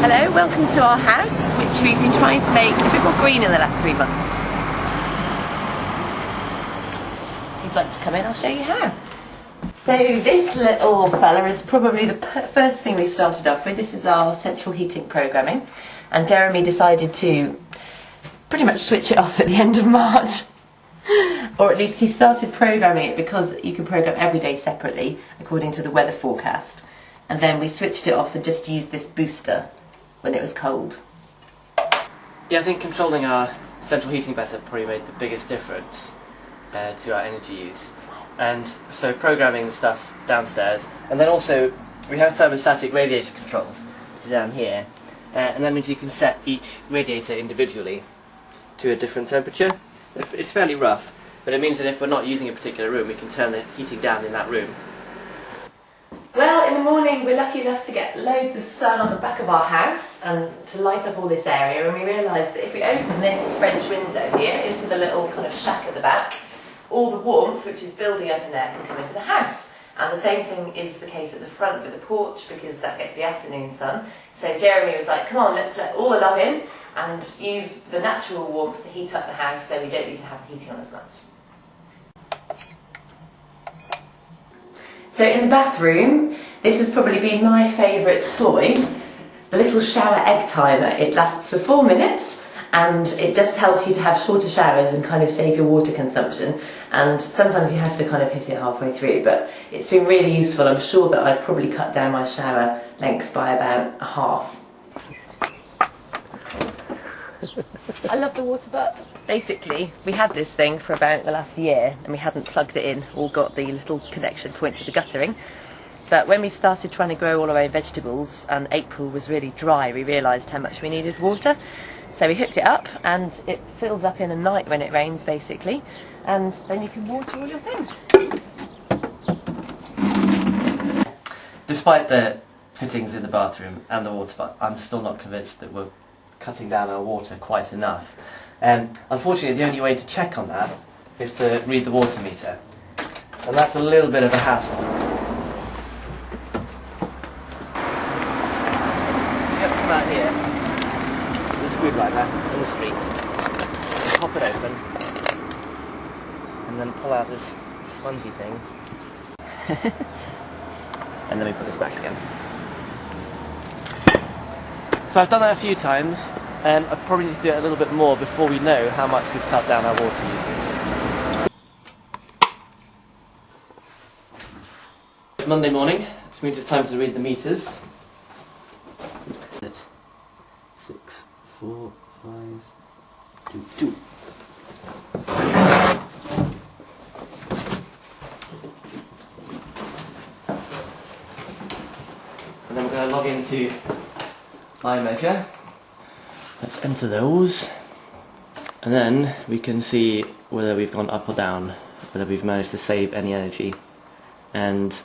Hello, welcome to our house, which we've been trying to make a bit more green in the last 3 months. If you'd like to come in, I'll show you how. So this little fella is probably the first thing we started off with. This is our central heating programming, and Jeremy decided to pretty much switch it off at the end of March. Or at least he started programming it, because you can program every day separately according to the weather forecast. And then we switched it off and just used this booster when it was cold. Yeah, I think controlling our central heating better probably made the biggest difference to our energy use. And so programming the stuff downstairs, and then also we have thermostatic radiator controls down here, and that means you can set each radiator individually to a different temperature. It's fairly rough, but it means that if we're not using a particular room, we can turn the heating down in that room. Well, in the morning we're lucky enough to get loads of sun on the back of our house and to light up all this area, and we realised that if we open this French window here into the little kind of shack at the back, all the warmth which is building up in there can come into the house. And the same thing is the case at the front with the porch, because that gets the afternoon sun. So Jeremy was like, come on, let's let all the love in and use the natural warmth to heat up the house, so we don't need to have the heating on as much. So in the bathroom, this has probably been my favourite toy, the little shower egg timer. It lasts for 4 minutes, and it just helps you to have shorter showers and kind of save your water consumption. And sometimes you have to kind of hit it halfway through, but it's been really useful. I'm sure that I've probably cut down my shower length by about a half. I love the water butts. Basically, we had this thing for about the last year and we hadn't plugged it in or got the little connection point to the guttering. But when we started trying to grow all our own vegetables and April was really dry, we realised how much we needed water. So we hooked it up, and it fills up in a night when it rains, basically, and then you can water all your things. Despite the fittings in the bathroom and the water butt, I'm still not convinced that we're cutting down our water quite enough. Unfortunately, the only way to check on that is to read the water meter, and that's a little bit of a hassle. You have to come out here, the screwdriver in the street, pop it open, and then pull out this spongy thing, and then we put this back again. So I've done that a few times, and I probably need to do it a little bit more before we know how much we've cut down our water usage. It's Monday morning, which means it's time to read the meters. 6, 4, 5, 2, 2. And then we're going to log into iMeasure. Let's enter those, and then we can see whether we've gone up or down, whether we've managed to save any energy. And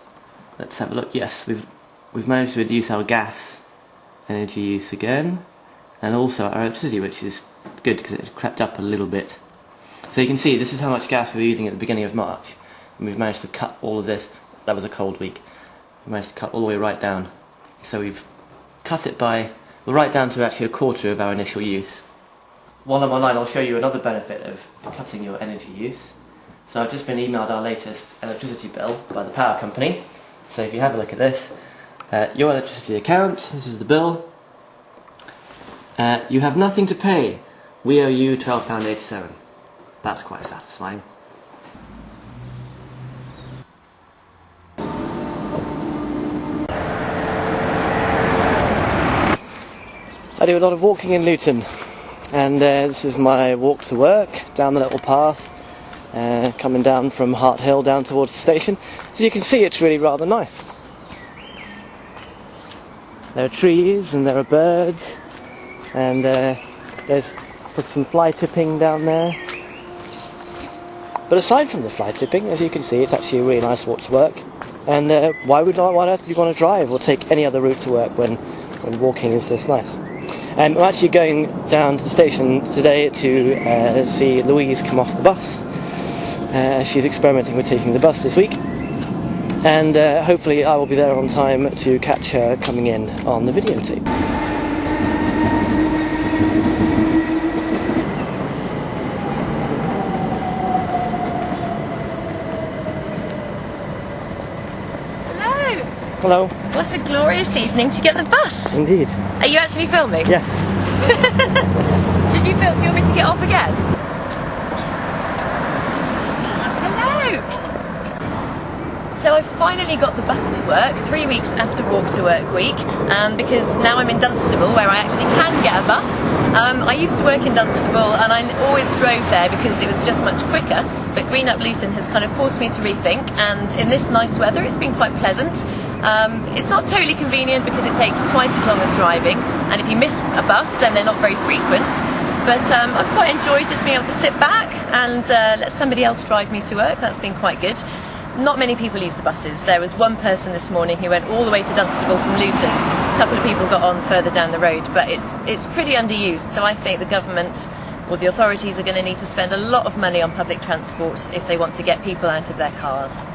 let's have a look. Yes, we've managed to reduce our gas energy use again, and also our electricity, which is good because it crept up a little bit. So you can see this is how much gas we were using at the beginning of March, and we've managed to cut all of this. That was a cold week. We managed to cut all the way right down. So we've cut it by, we're right down to actually a quarter of our initial use. While I'm online, I'll show you another benefit of cutting your energy use. So I've just been emailed our latest electricity bill by the power company. So if you have a look at this, your electricity account, this is the bill. You have nothing to pay. We owe you £12.87. That's quite satisfying. I do a lot of walking in Luton, and this is my walk to work, down the little path, coming down from Hart Hill down towards the station. So you can see it's really rather nice. There are trees and there are birds, and there's some fly tipping down there. But aside from the fly tipping, as you can see, it's actually a really nice walk to work. And why on earth would you want to drive or take any other route to work when walking is this nice? I'm actually going down to the station today to see Louise come off the bus. She's experimenting with taking the bus this week, and hopefully I will be there on time to catch her coming in on the videotape. Hello! Hello. What a glorious evening to get the bus! Indeed. Are you actually filming? Yes. Did you film? Do you want me to get off again? Hello! So I finally got the bus to work 3 weeks after Walk to Work week, because now I'm in Dunstable where I actually can get a bus. I used to work in Dunstable and I always drove there because it was just much quicker, but Green Up Luton has kind of forced me to rethink, and in this nice weather it's been quite pleasant. It's not totally convenient because it takes twice as long as driving, and if you miss a bus then they're not very frequent. But I've quite enjoyed just being able to sit back and let somebody else drive me to work. That's been quite good. Not many people use the buses. There was one person this morning who went all the way to Dunstable from Luton. A couple of people got on further down the road, but it's pretty underused. So I think the government or the authorities are going to need to spend a lot of money on public transport if they want to get people out of their cars.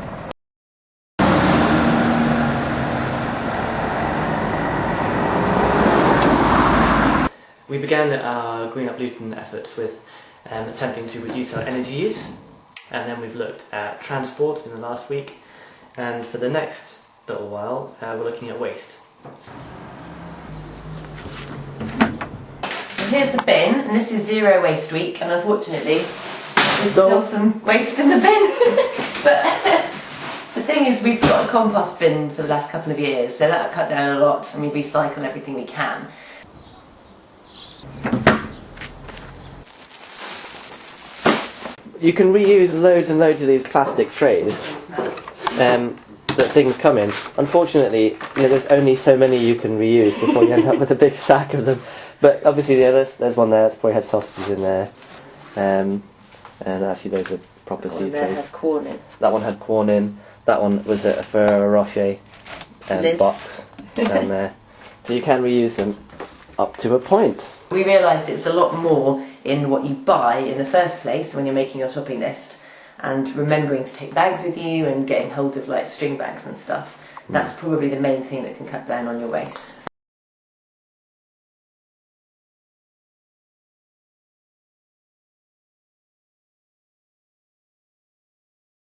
We began our Green Up Luton efforts with attempting to reduce our energy use, and then we've looked at transport in the last week, and for the next little while we're looking at waste. And here's the bin, and this is Zero Waste Week, and unfortunately there's still some waste in the bin. But the thing is, we've got a compost bin for the last couple of years, so that'll cut down a lot, and we recycle everything we can. You can reuse loads and loads of these plastic trays that things come in. Unfortunately, there's only so many you can reuse before you end up with a big stack of them. But obviously, there's one there that's probably had sausages in there, and actually those are proper seed trays. Had corn in. That one had corn in. That one was a Ferrero Rocher box down there. So you can reuse them up to a point. We realised it's a lot more in what you buy in the first place when you're making your shopping list, and remembering to take bags with you and getting hold of like string bags and stuff. That's probably the main thing that can cut down on your waste.